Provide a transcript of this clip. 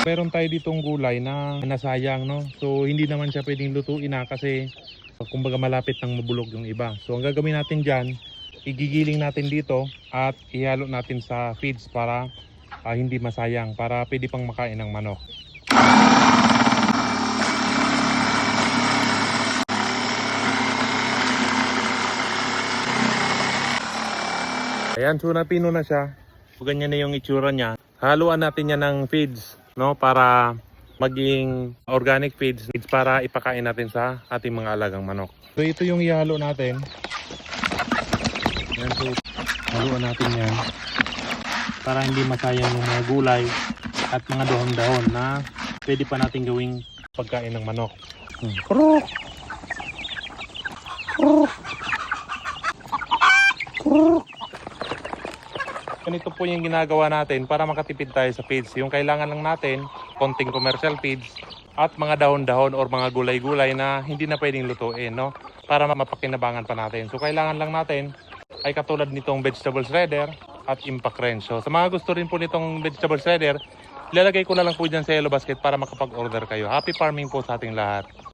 Meron tayo ditong gulay na nasayang, no? So hindi naman siya pwedeng lutuin na kasi kumbaga malapit nang mabulok yung iba. So ang gagawin natin dyan, igigiling natin dito at ihalo natin sa feeds para hindi masayang, para pwede pang makain ng manok. Ayan, so napino na siya. So, ganyan na yung itsura niya. Haluan natin yan ng feeds, no, para maging organic feeds para ipakain natin sa ating mga alagang manok. So ito yung ihalo natin. Ayan, so haluan natin yan para hindi masayang yung mga gulay at mga dahon-dahon na pwede pa natin gawing pagkain ng manok. Kruk! Kruk! Kruk! Ganito po yung ginagawa natin para makatipid tayo sa feeds. Yung kailangan lang natin, konting commercial feeds at mga dahon-dahon or mga gulay-gulay na hindi na pwedeng lutuin, no? Para mapakinabangan pa natin. So kailangan lang natin ay katulad nitong vegetable shredder at impact wrench. So sa mga gusto rin po nitong vegetable shredder, ilalagay ko na lang po dyan sa yellow basket para makapag-order kayo. Happy farming po sa ating lahat.